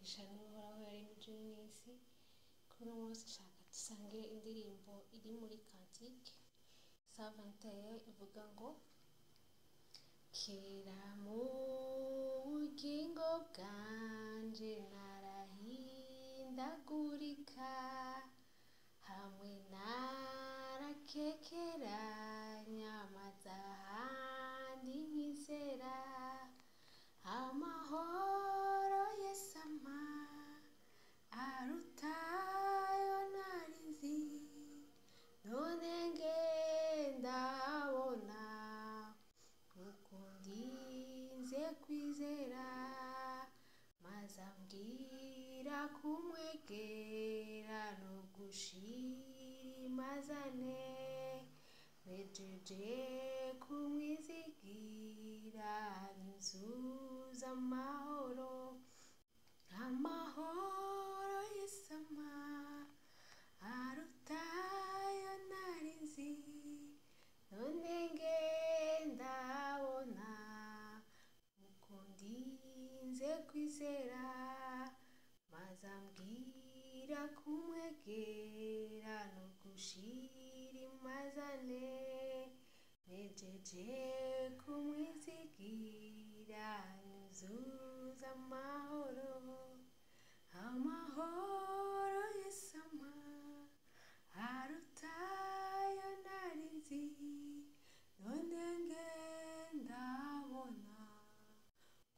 umugisha n'uhoraho yaremye ijuru n'isi. Kuri uno munsi nshaka dusange indirimbo iri muri Cantique 121 ivuga ngo kera mu bugingo bwanje narahindagurika, hamwe narakekeranya maze ahandi nkizera amahoro Yesu ampa arutayo nari nzi, none ngendabona kuko ndinze kwizera, maze ambwira kumwegera no gushimazane, nejeje kumwizigira nyuzuza amahoro, amahoro Yesu ampa arutayo nari nzi, none ngendabona kuko ndinze kwizera, maze ambwira kumwegera no gushimazane, nejeje kumwizigira nyuzuza amahoro, amahoro Yesu ampa arutayo nari nzi, none ngendabona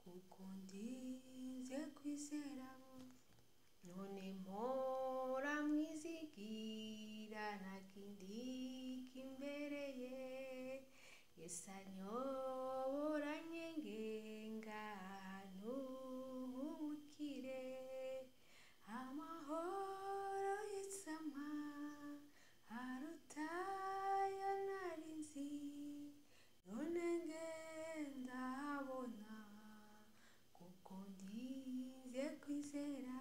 kuko ndinze kwizera, none mpora mwizigira nta kindi kimbereye, Yesu anyobora ngenga ahantu h'ubukire, amahoro Yesu ampa arutayo nari nzi, none ngendabona kuko ndinze kwizera,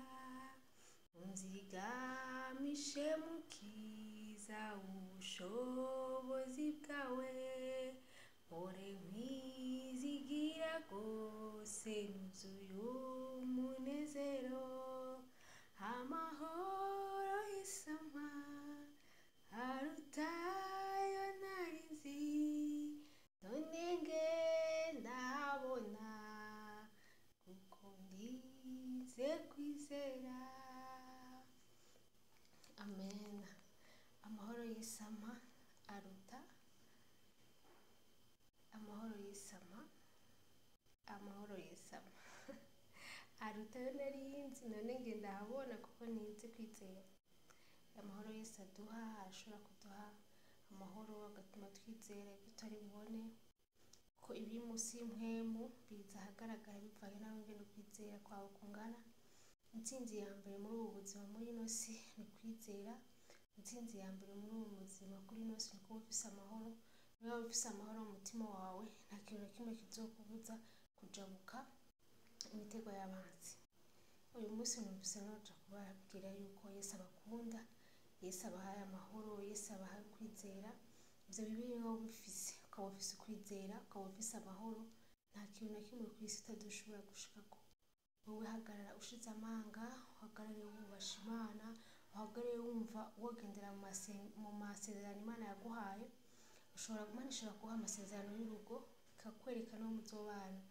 unzigamishe mukiza ubushobozi bwawe, mpore nkwizigira rwose nuzuye umunezero, amahoro Yesu ampa arutayo nari nzi, none ngendabona kuko ndinze kwizera. Amen. Amahoro Yesu ampa aruta, amahoro Yesu ampa, amahoro Yesu ampa aruta yo nari nzi, none ngendahabona kuko ntinze kwizera. Amahoro Yesu aduha arashobora kuduha amahoro agatuma twizera ibyo tutari bubone, ko ibiri munsi y'impwemu biza ahagaragara bivanye nawe ngene kwizera kwawe kungana. Intsinzi ya mbere muri ubu buzima muri ino si ni kwizera. Intsinzi ya mbere muri ubu buzima kuri ino si ni kuba ufise amahoro. Niba ufise amahoro mu mutima wawe, nta kintu na kimwe kizokubuza kujabuka imitego y'abanzi. Uyu munsi numvise noja kubabwira yuko Yesu abakunda, Yesu abahaye amahoro, Yesu abahaye kwizera. Ivyo bibiri niba ubifise, ukaba ufise kwizera, ukaba ufise amahoro, nta kintu na kimwe kw'isi utazoshobora gushikako. Wowe hagarara ushize amanga, uhagarare wubasha Imana, uhagarare wumva wogendera mu masezerano Imana yaguhaye. Imana ishobora kuguha amasezerano y'urugo, ikakwereka n'uwo muzobana,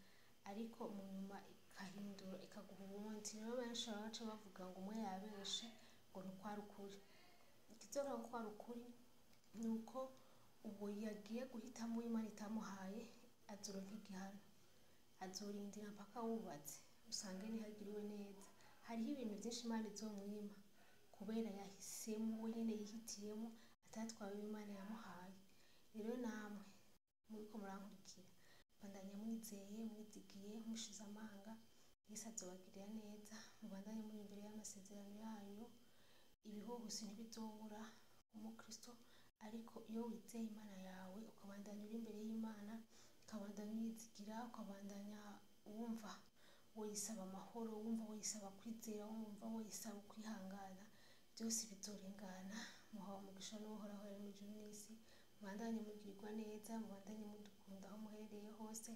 ariko mu nyuma ikahindura ikaguha uwundi. Rero benshi baba baca bavuga ngo umwe yabeshe, ngo ni ukwari ukuri. Ikizovuga ko kwari ukuri ni uko uwo yagiye guhitamo Imana itamuhaye azoronka igihano, azorindira mpaka wubatse usange ntihagiriwe neza. Hariho ibintu byinshi Imana izomwima kubera yahisemo, we nyene yihitiyemo, atatwawe Imana yamuhaye. Rero namwe muriko murankurikira, bandanye mwizeye, mwizigiye, mushize amanga, Yesu azobagirira neza. Mubandanye muri imbere y'amasezerano yayo, ibihuhusi ntibizobura umukristo, ariko iyo wizeye Imana yawe ukabandanya uri imbere y'Imana, ukabandanya uyizigira, ukabandanya wumva woyisaba amahoro, wumva woyisaba kwizera, wumva woyisaba kwihangana, byose bizorengana. Muhawe umugisha n'uhoraho yaremye ijuru n'isi. Mubandanye mugirirwa neza, mubandanye mudukunda aho muherereye hose,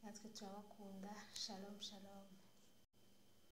natwe turabakunda. Shalom shalom.